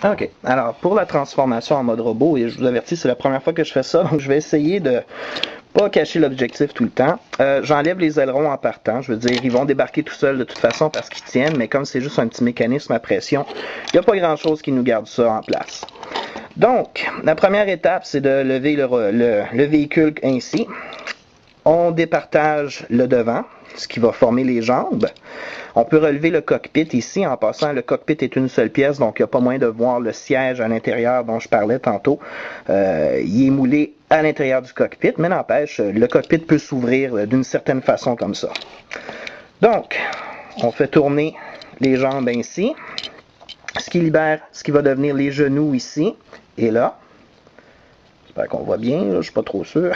Ok, alors pour la transformation en mode robot, et je vous avertis, c'est la première fois que je fais ça, donc je vais essayer de pas cacher l'objectif tout le temps. J'enlève les ailerons en partant, je veux dire, ils vont débarquer tout seuls de toute façon parce qu'ils tiennent, mais comme c'est juste un petit mécanisme à pression, il n'y a pas grand chose qui nous garde ça en place. Donc, la première étape, c'est de lever le véhicule ainsi. On départage le devant, ce qui va former les jambes. On peut relever le cockpit ici. En passant, le cockpit est une seule pièce, donc il n'y a pas moyen de voir le siège à l'intérieur dont je parlais tantôt. Il est moulé à l'intérieur du cockpit, mais n'empêche, le cockpit peut s'ouvrir d'une certaine façon comme ça. Donc, on fait tourner les jambes ainsi, ce qui libère ce qui va devenir les genoux ici et là. J'espère qu'on voit bien, là, je suis pas trop sûr.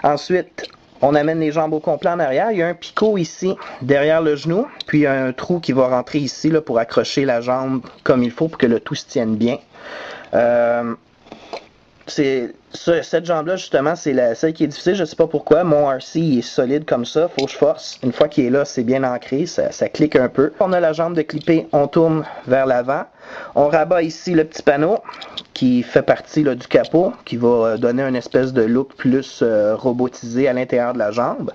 Ensuite, on amène les jambes au complet en arrière. Il y a un picot ici, derrière le genou. Puis il y a un trou qui va rentrer ici là, pour accrocher la jambe comme il faut pour que le tout se tienne bien. Cette jambe-là, justement, c'est celle qui est difficile. Je ne sais pas pourquoi. Mon RC il est solide comme ça. Faut que je force. Une fois qu'il est là, c'est bien ancré. Ça clique un peu. On a la jambe de clipper. On tourne vers l'avant. On rabat ici le petit panneau qui fait partie là, du capot, qui va donner une espèce de look plus robotisé à l'intérieur de la jambe.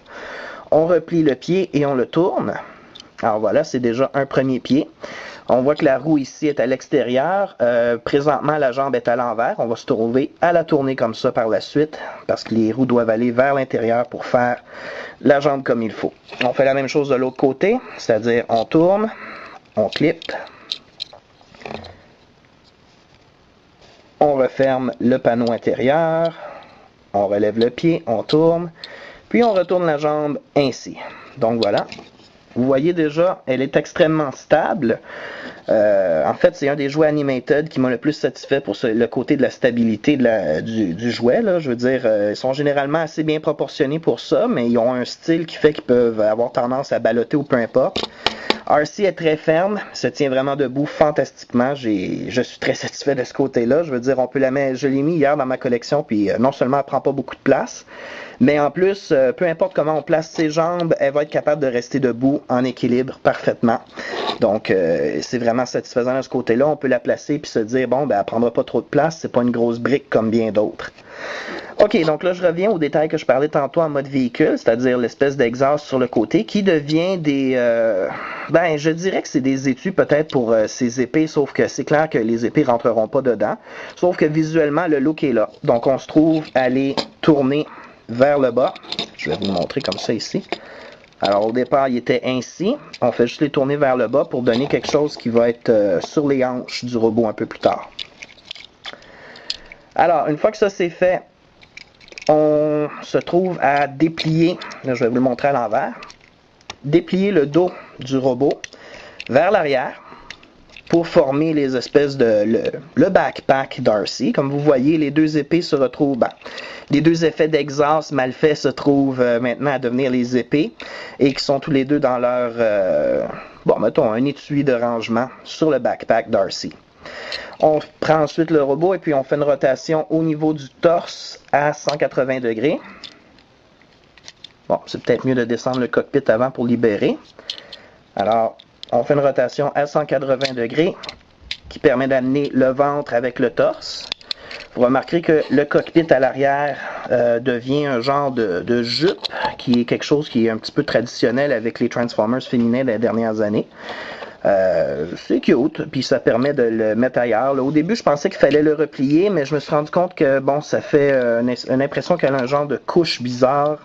On replie le pied et on le tourne. Alors voilà, c'est déjà un premier pied. On voit que la roue ici est à l'extérieur. Présentement, la jambe est à l'envers. On va se trouver à la tourner comme ça par la suite, parce que les roues doivent aller vers l'intérieur pour faire la jambe comme il faut. On fait la même chose de l'autre côté, c'est-à-dire on tourne, on clip, on referme le panneau intérieur, on relève le pied, on tourne, puis on retourne la jambe ainsi. Donc voilà. Vous voyez déjà, elle est extrêmement stable. En fait, c'est un des jouets animated qui m'a le plus satisfait pour le côté de la stabilité du jouet. Là. Je veux dire, ils sont généralement assez bien proportionnés pour ça, mais ils ont un style qui fait qu'ils peuvent avoir tendance à balloter ou peu importe. RC est très ferme, se tient vraiment debout fantastiquement. Je suis très satisfait de ce côté-là. Je veux dire, je l'ai mis hier dans ma collection, puis non seulement elle prend pas beaucoup de place, mais en plus, peu importe comment on place ses jambes, elle va être capable de rester debout en équilibre parfaitement. Donc, c'est vraiment satisfaisant de ce côté-là. On peut la placer puis se dire, bon, ben, elle prendra pas trop de place, c'est pas une grosse brique comme bien d'autres. Ok, donc là je reviens au détail que je parlais tantôt en mode véhicule, c'est-à-dire l'espèce d'exhaust sur le côté qui devient je dirais que c'est des étuis peut-être pour ces épées, sauf que c'est clair que les épées rentreront pas dedans, sauf que visuellement le look est là. Donc on se trouve à les tourner vers le bas. Je vais vous le montrer comme ça ici. Alors au départ il était ainsi, on fait juste les tourner vers le bas pour donner quelque chose qui va être sur les hanches du robot un peu plus tard. Alors une fois que ça c'est fait, on se trouve à déplier, là je vais vous le montrer à l'envers, déplier le dos du robot vers l'arrière pour former les espèces le backpack d'RC. Comme vous voyez, les deux épées se retrouvent, les deux effets d'exhaust mal faits se trouvent maintenant à devenir les épées et qui sont tous les deux dans leur, mettons un étui de rangement sur le backpack d'RC. On prend ensuite le robot et puis on fait une rotation au niveau du torse à 180 degrés. Bon, c'est peut-être mieux de descendre le cockpit avant pour libérer. Alors, on fait une rotation à 180 degrés qui permet d'amener le ventre avec le torse. Vous remarquerez que le cockpit à l'arrière devient un genre de jupe, qui est quelque chose qui est un petit peu traditionnel avec les Transformers féminins des dernières années. C'est cute, puis ça permet de le mettre ailleurs. Là, au début, je pensais qu'il fallait le replier, mais je me suis rendu compte que ça fait une impression qu'elle a un genre de couche bizarre.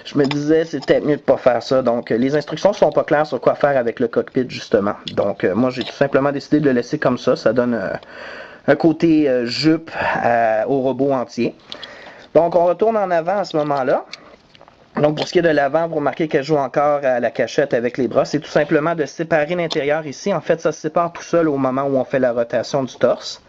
Je me disais, c'est peut-être mieux de pas faire ça. Donc, les instructions sont pas claires sur quoi faire avec le cockpit, justement. Donc, moi, j'ai tout simplement décidé de le laisser comme ça. Ça donne un côté jupe au robot entier. Donc, on retourne en avant à ce moment-là. Donc, pour ce qui est de l'avant, vous remarquez qu'elle joue encore à la cachette avec les bras. C'est tout simplement de séparer l'intérieur ici. En fait, ça se sépare tout seul au moment où on fait la rotation du torse.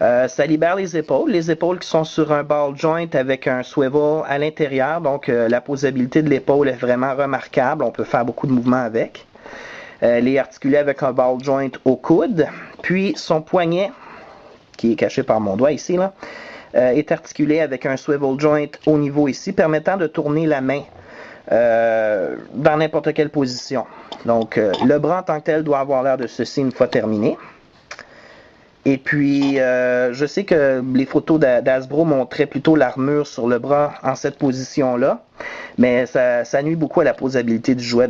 Ça libère les épaules qui sont sur un ball joint avec un swivel à l'intérieur. Donc, la posabilité de l'épaule est vraiment remarquable. On peut faire beaucoup de mouvements avec. Elle est articulée avec un ball joint au coude. Puis, son poignet, qui est caché par mon doigt ici, là, est articulé avec un swivel joint au niveau ici, permettant de tourner la main dans n'importe quelle position. Donc, le bras en tant que tel doit avoir l'air de ceci une fois terminé. Et puis, je sais que les photos d'Hasbro montraient plutôt l'armure sur le bras en cette position-là, mais ça nuit beaucoup à la posabilité du jouet.